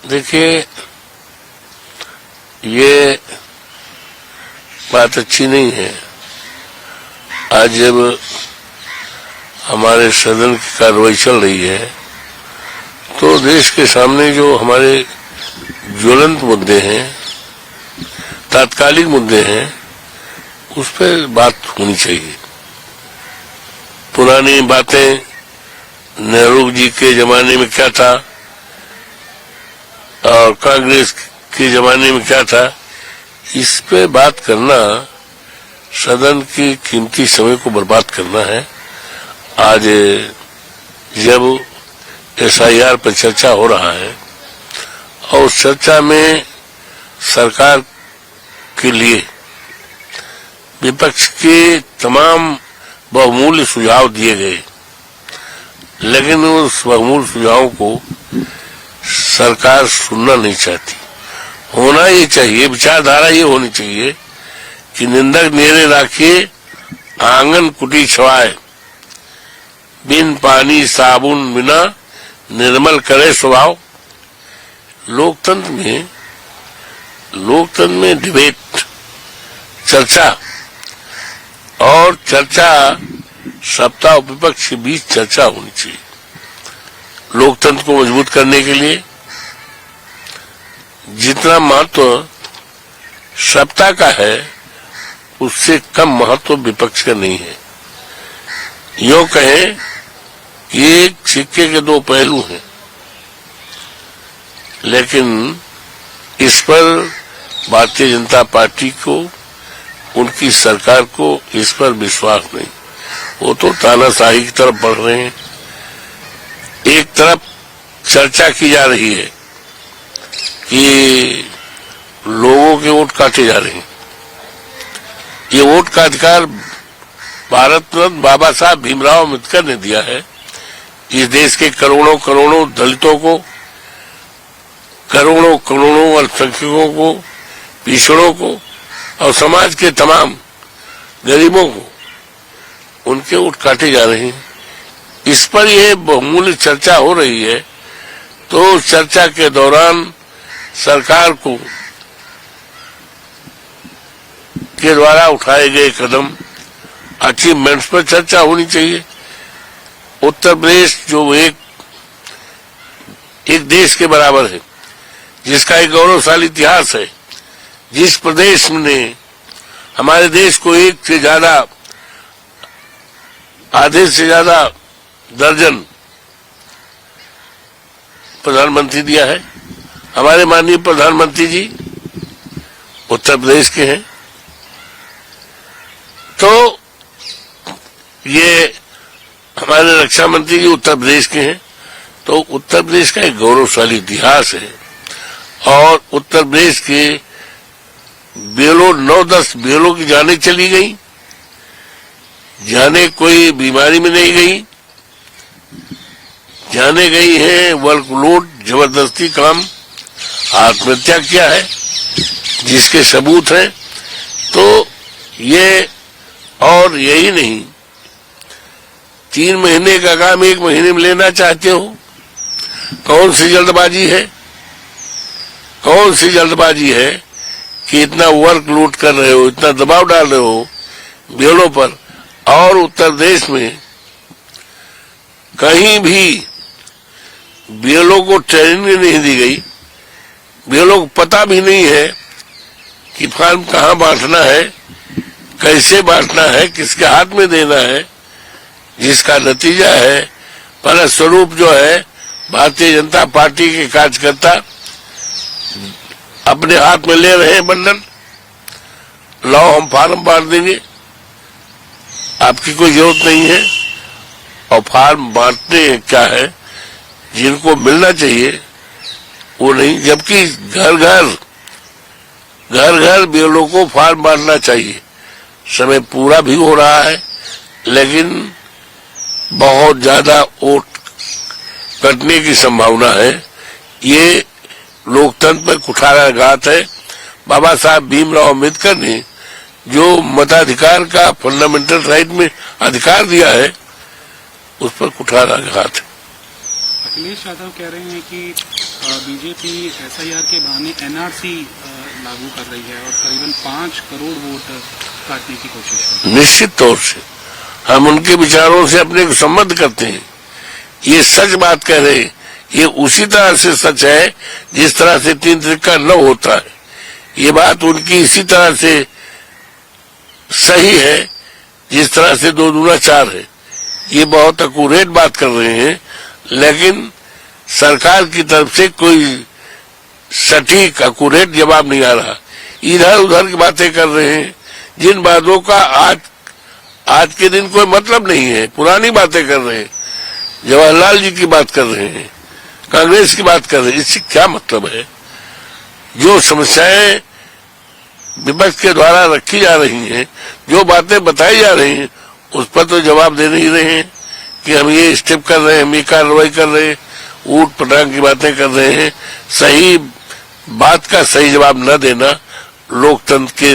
देखिए, ये बात अच्छी नहीं है। आज जब हमारे सदन की कार्रवाई चल रही है तो देश के सामने जो हमारे ज्वलंत मुद्दे हैं, तात्कालिक मुद्दे हैं, उस पर बात होनी चाहिए। पुरानी बातें, नेहरू जी के जमाने में क्या था और कांग्रेस के जमाने में क्या था, इस पे बात करना सदन की कीमती समय को बर्बाद करना है। आज जब SIR पर चर्चा हो रहा है और उस चर्चा में सरकार के लिए विपक्ष के तमाम बहुमूल्य सुझाव दिए गए, लेकिन उस बहुमूल्य सुझावों को सरकार सुनना नहीं चाहती। होना ये चाहिए, विचारधारा ये होनी चाहिए कि निंदक नेरे राखिए, आंगन कुटी छवाए, बिन पानी साबुन बिना निर्मल करे स्वभाव। लोकतंत्र में डिबेट, चर्चा, और चर्चा सत्ता और विपक्ष के बीच चर्चा होनी चाहिए। लोकतंत्र को मजबूत करने के लिए जितना महत्व सत्ता का है, उससे कम महत्व विपक्ष का नहीं है। यूं कहें कि एक सिक्के के दो पहलू हैं, लेकिन इस पर भारतीय जनता पार्टी को, उनकी सरकार को इस पर विश्वास नहीं। वो तो तानाशाही की तरफ बढ़ रहे हैं। एक तरफ चर्चा की जा रही है कि लोगों के वोट काटे जा रहे हैं। ये वोट का अधिकार भारत रत्न बाबा साहब भीमराव अम्बेडकर ने दिया है। इस देश के करोड़ों करोड़ों दलितों को, करोड़ों करोड़ों अल्पसंख्यकों को, पिछड़ों को और समाज के तमाम गरीबों को उनके वोट काटे जा रहे हैं। इस पर यह बहुमूल्य चर्चा हो रही है, तो उस चर्चा के दौरान सरकार को के द्वारा उठाए गए कदम, अचीवमेंट्स पर चर्चा होनी चाहिए। उत्तर प्रदेश जो एक देश के बराबर है, जिसका एक गौरवशाली इतिहास है, जिस प्रदेश ने हमारे देश को एक से ज्यादा, आधे से ज्यादा दर्जन प्रधानमंत्री दिया है। हमारे माननीय प्रधानमंत्री जी उत्तर प्रदेश के हैं। तो ये हमारे रक्षा मंत्री जी उत्तर प्रदेश के हैं। तो उत्तर प्रदेश का एक गौरवशाली इतिहास है और उत्तर प्रदेश के बेलों, 9-10 बेलों की जाने चली गई, जाने कोई बीमारी में नहीं गई, जाने गई है वर्कलोड, जबरदस्ती काम, आत्महत्या किया है, जिसके सबूत हैं। तो ये, और यही नहीं, 3 महीने का काम 1 महीने में लेना चाहते हो। कौन सी जल्दबाजी है, कौन सी जल्दबाजी है कि इतना वर्कलोड कर रहे हो, इतना दबाव डाल रहे हो बेलों पर, और उत्तर प्रदेश में कहीं भी बेलों को ट्रेनिंग नहीं दी गई। बेलों को पता भी नहीं है कि फार्म कहाँ बांटना है, कैसे बांटना है, किसके हाथ में देना है, जिसका नतीजा है फलस्वरूप जो है भारतीय जनता पार्टी के कार्यकर्ता अपने हाथ में ले रहे हैं बंडल। लाओ हम फार्म बांट देंगे, आपकी कोई जरूरत नहीं है। और फार्म बांटने क्या है, जिनको मिलना चाहिए वो नहीं, जबकि घर घर बेलों को फार्म बांटना चाहिए। समय पूरा भी हो रहा है, लेकिन बहुत ज्यादा वोट कटने की संभावना है। ये लोकतंत्र पर कुठाराघात है। बाबा साहब भीमराव अम्बेडकर ने जो मताधिकार का फंडामेंटल राइट में अधिकार दिया है, उस पर कुठाराघात है। अखिलेश यादव कह रहे हैं कि बीजेपी एसआईआर के बहाने एनआरसी लागू कर रही है और करीबन 5 करोड़ वोट काटने की कोशिश कर रही है। निश्चित तौर से हम उनके विचारों से अपने को संबद्ध करते हैं। ये सच बात कह रहे, ये उसी तरह से सच है जिस तरह से 3 तरीका 9 होता है। ये बात उनकी इसी तरह से सही है जिस तरह से 2 दूना 4 है। ये बहुत अक्यूरेट बात कर रहे हैं, लेकिन सरकार की तरफ से कोई सटीक अक्यूरेट जवाब नहीं आ रहा। इधर उधर की बातें कर रहे हैं, जिन बातों का आज के दिन कोई मतलब नहीं है, पुरानी बातें कर रहे हैं। जवाहरलाल जी की बात कर रहे हैं, कांग्रेस की बात कर रहे हैं। इससे क्या मतलब है? जो समस्याएं विपक्ष के द्वारा रखी जा रही हैं, जो बातें बताई जा रही हैं, उस पर तो जवाब दे नहीं रहे हैं कि हम ये स्टेप कर रहे हैं, हम ये कार्रवाई कर रहे हैं, ऊट पटांग की बातें कर रहे हैं। सही बात का सही जवाब न देना लोकतंत्र के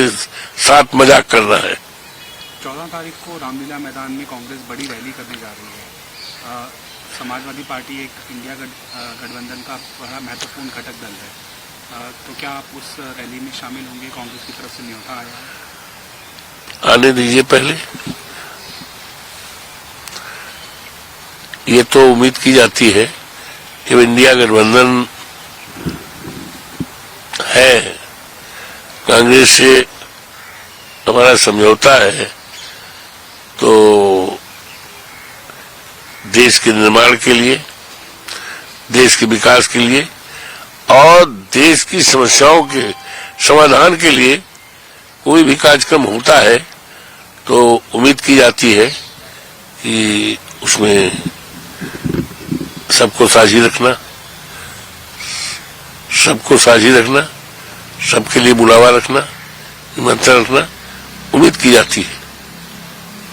साथ मजाक करना है। 14 तारीख को रामलीला मैदान में कांग्रेस बड़ी रैली करने जा रही है। समाजवादी पार्टी एक इंडिया गठबंधन का बड़ा महत्वपूर्ण घटक दल है, तो क्या आप उस रैली में शामिल होंगे? कांग्रेस की तरफ से न्योता आया है। आने दीजिए पहले। ये तो उम्मीद की जाती है कि इंडिया गठबंधन है, कांग्रेस से हमारा समझौता है, तो देश के निर्माण के लिए, देश के विकास के लिए और देश की समस्याओं के समाधान के लिए कोई भी कार्यक्रम होता है तो उम्मीद की जाती है कि उसमें सबको साझी रखना, सबके लिए बुलावा रखना, निमंत्रण रखना उम्मीद की जाती है।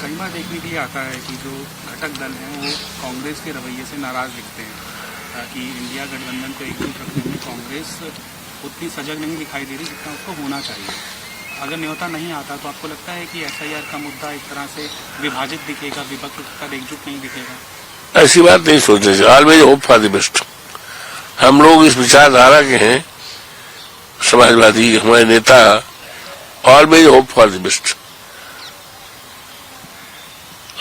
कई बार देखने के लिए आता है कि जो घटक दल हैं वो कांग्रेस के रवैये से नाराज दिखते हैं कि इंडिया गठबंधन को एकजुट रखने में कांग्रेस उतनी सजग नहीं दिखाई दे रही जितना उसको होना चाहिए। अगर न्योता नहीं आता तो आपको लगता है कि एसआईआर का मुद्दा एक तरह से विभाजित दिखेगा, विपक्ष के साथ एकजुट नहीं दिखेगा? ऐसी बात नहीं सोचने से। Always hope for the best. हम लोग इस विचारधारा के हैं, समाजवादी, हमारे नेता always hope for the best,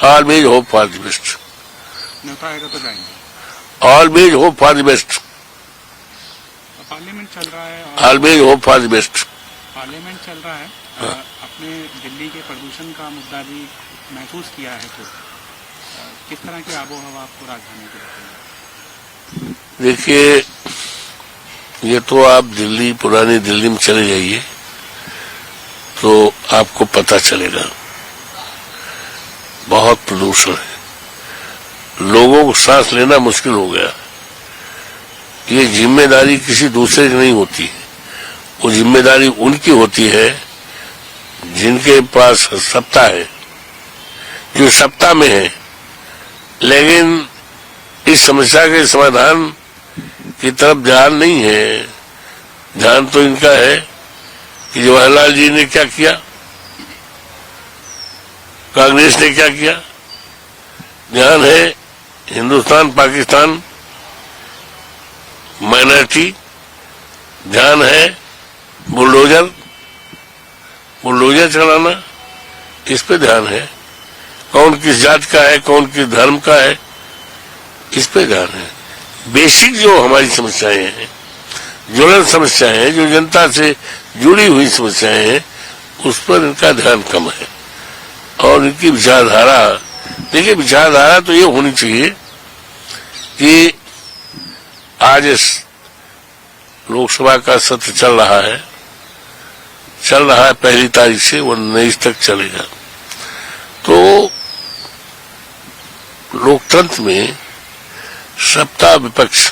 always hope for the best, न्योता आएगा तो जाएंगे। Always hope for the best. Parliament चल रहा है, always hope for the best. Parliament चल रहा है। अपने दिल्ली के प्रदूषण का मुद्दा भी महसूस किया है, तो किस तरह की आबो हवा आपको राजधानी की लगती है? देखिए, ये तो आप दिल्ली, पुरानी दिल्ली में चले जाइए तो आपको पता चलेगा, बहुत प्रदूषण है, लोगों को सांस लेना मुश्किल हो गया। ये जिम्मेदारी किसी दूसरे की नहीं होती, वो जिम्मेदारी उनकी होती है जिनके पास सत्ता है, जो सत्ता में है। लेकिन इस समस्या के समाधान की तरफ ध्यान नहीं है। ध्यान तो इनका है कि जवाहरलाल जी ने क्या किया, कांग्रेस ने क्या किया। ध्यान है हिंदुस्तान पाकिस्तान माइनॉरिटी, ध्यान है बुलडोजर चलाना, इस पे ध्यान है। कौन किस जात का है, कौन किस धर्म का है, इस पे ध्यान है। बेसिक जो हमारी समस्याएं हैं, ज्वलंत समस्याएं हैं, जो जनता से जुड़ी हुई समस्याएं हैं, उस पर इनका ध्यान कम है। और इनकी विचारधारा, देखिए विचारधारा तो ये होनी चाहिए कि आज इस लोकसभा का सत्र चल रहा है, 1 तारीख से, वो 19 तक चलेगा। तो लोकतंत्र में सत्ता विपक्ष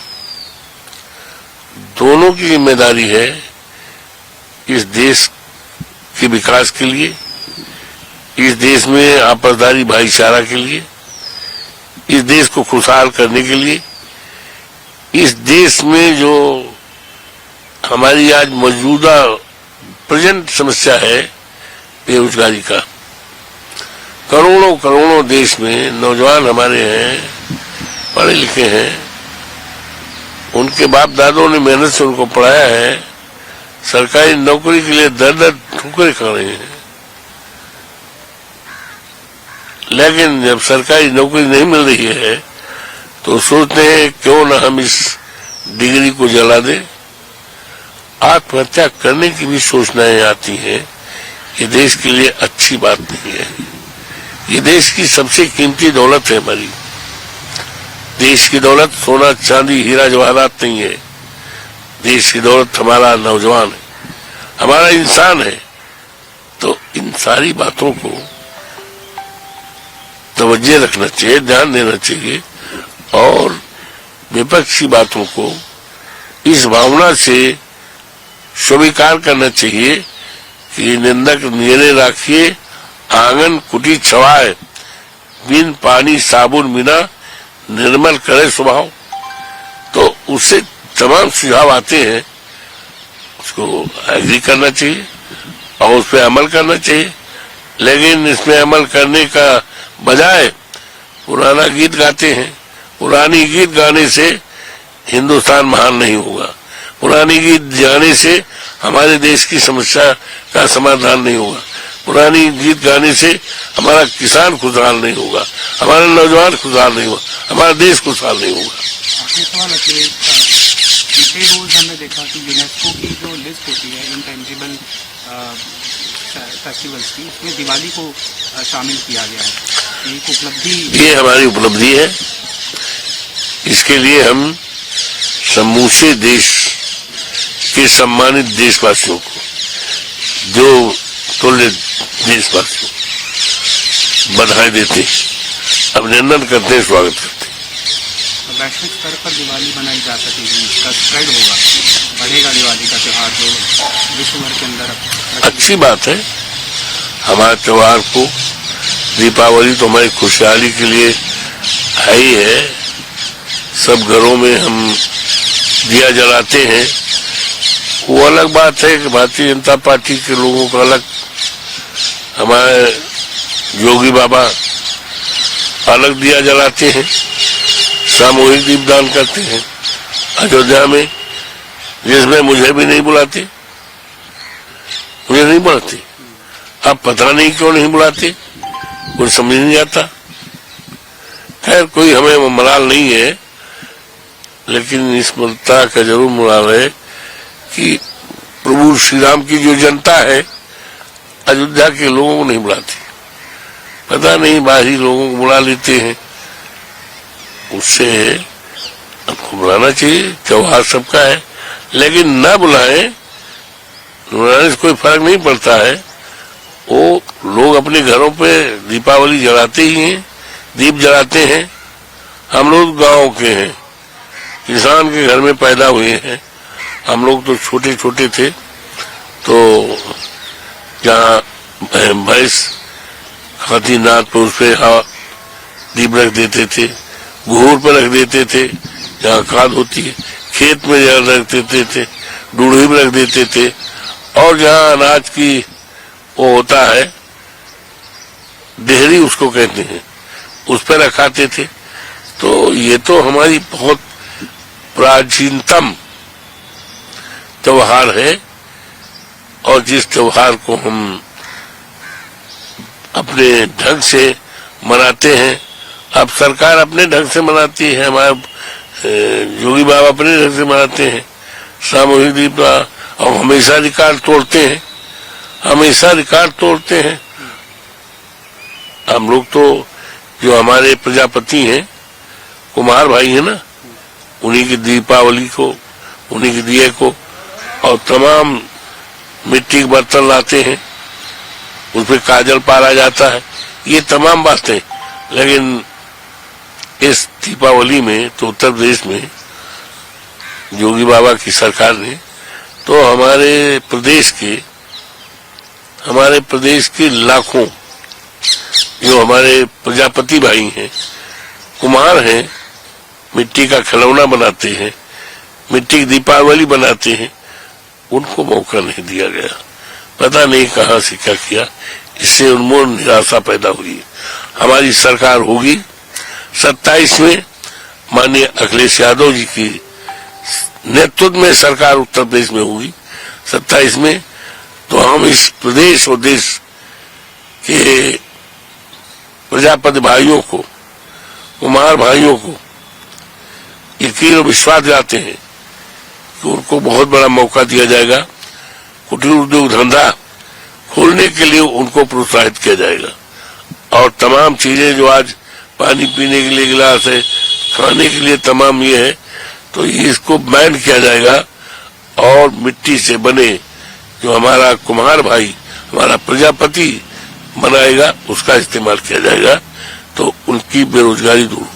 दोनों की जिम्मेदारी है इस देश के विकास के लिए, इस देश में आपसदारी भाईचारा के लिए, इस देश को खुशहाल करने के लिए, इस देश में जो हमारी आज मौजूदा प्रेजेंट समस्या है बेरोजगारी का, करोड़ों देश में नौजवान हमारे हैं, पढ़े लिखे हैं, उनके बाप दादों ने मेहनत से उनको पढ़ाया है, सरकारी नौकरी के लिए दर दर ठोकरें खा रहे हैं। लेकिन जब सरकारी नौकरी नहीं मिल रही है तो सोचते हैं क्यों ना हम इस डिग्री को जला दें। आत्महत्या करने की भी सूचनाएं आती हैं। ये देश के लिए अच्छी बात नहीं है। ये देश की सबसे कीमती दौलत है हमारी। देश की दौलत सोना चांदी हीरा जवाहरात नहीं है। देश की दौलत हमारा नौजवान है, हमारा इंसान है। तो इन सारी बातों को तवज्जो रखना चाहिए, ध्यान देना चाहिए और विपक्षी बातों को इस भावना से स्वीकार करना चाहिए कि निंदक नियरे राखिए आंगन कुटी छवाए, बिन पानी साबुन बिना निर्मल करे स्वभाव। तो उससे तमाम सुझाव आते हैं, उसको एग्री करना चाहिए और उस पर अमल करना चाहिए। लेकिन इसमें अमल करने का बजाय पुराना गीत गाते हैं। पुरानी गीत गाने से हिंदुस्तान महान नहीं होगा। पुरानी गीत गाने से हमारे देश की समस्या का समाधान नहीं होगा। पुरानी गीत गाने से हमारा किसान खुशहाल नहीं होगा, हमारा नौजवान खुशहाल नहीं होगा, हमारा देश खुशहाल नहीं होगा। आखिरी सवाल बीते रोज हमने देखा कि यूनेस्को की जो लिस्ट होती है इंटेंजिबल फेस्टिवल्स की, उसमें दिवाली को शामिल किया गया है। एक उपलब्धि, ये हमारी उपलब्धि है। इसके लिए हम समूचे देश के सम्मानित देशवासियों को, जो तुल्य देशवासियों बधाई देते, अभिनंदन करते, स्वागत करते। वैश्विक स्तर पर दिवाली मनाई जा सकेगी, इसका स्प्रेड होगा, बढ़ेगा दिवाली का त्योहार जो विश्व भर के अंदर। अच्छी बात है। हमारे त्योहार को, दीपावली तो हमारी खुशहाली के लिए है ही है। सब घरों में हम दिया जलाते हैं। वो अलग बात है कि भारतीय जनता पार्टी के लोगों का अलग, हमारे योगी बाबा अलग दिया जलाते हैं, सामूहिक दीपदान करते हैं अयोध्या में, जिसमें मुझे भी नहीं बुलाते, मुझे नहीं बुलाते। अब पता नहीं क्यों नहीं बुलाते, कुछ समझ नहीं आता। खैर कोई हमें मलाल नहीं है, लेकिन इस ममता का जरूर मलाल है कि प्रभु श्री राम की जो जनता है अयोध्या के लोगों को नहीं बुलाती। पता नहीं बाहरी लोगों को बुला लेते हैं। उससे हमको बुलाना चाहिए, त्योहार सबका है, लेकिन न बुलाएं, बुलाने से कोई फर्क नहीं पड़ता है। वो लोग अपने घरों पे दीपावली जलाते ही हैं, दीप जलाते हैं। हम लोग गांव के हैं, किसान के घर में पैदा हुए हैं। हम लोग तो छोटे छोटे थे, तो जहाँ भैंस खाती नाद पर उस पर दीप रख देते थे, घूर पर रख देते थे जहाँ खाद होती है, खेत में जहाँ रख देते थे, डूढ़ी में रख देते थे, और जहाँ अनाज की वो होता है डेहरी उसको कहते हैं, उस पर रखाते थे। तो ये तो हमारी बहुत प्राचीनतम त्योहार है, और जिस त्योहार को हम अपने ढंग से मनाते हैं। अब सरकार अपने ढंग से मनाती है, हमारे योगी बाबा अपने ढंग से मनाते हैं सामूहिक दीपा, और हमेशा रिकॉर्ड तोड़ते हैं, हमेशा रिकॉर्ड तोड़ते हैं। हम लोग तो जो हमारे प्रजापति हैं, कुमार भाई है ना, उन्हीं की दीपावली को, उन्हीं के दिए को, और तमाम मिट्टी के बर्तन लाते हैं, उस पर काजल पारा जाता है, ये तमाम बातें। लेकिन इस दीपावली में तो उत्तर प्रदेश में योगी बाबा की सरकार ने तो हमारे प्रदेश के लाखों जो हमारे प्रजापति भाई हैं, कुम्हार हैं, मिट्टी का खिलौना बनाते हैं, मिट्टी की दीपावली बनाते हैं, उनको मौका नहीं दिया गया। पता नहीं कहां से क्या किया, इससे उन्मूलन निराशा पैदा हुई। हमारी सरकार होगी 27 में, माननीय अखिलेश यादव जी की नेतृत्व में सरकार उत्तर प्रदेश में होगी 27 में, तो हम इस प्रदेश और देश के प्रजापति भाइयों को, कुमार भाइयों को यकीन और विश्वास दिलाते हैं कि उनको बहुत बड़ा मौका दिया जाएगा। कुटीर उद्योग धंधा खोलने के लिए उनको प्रोत्साहित किया जाएगा और तमाम चीजें जो आज पानी पीने के लिए गिलास है, खाने के लिए तमाम ये है, तो इसको बैन किया जाएगा और मिट्टी से बने जो हमारा कुम्हार भाई, हमारा प्रजापति बनाएगा, उसका इस्तेमाल किया जाएगा, तो उनकी बेरोजगारी दूर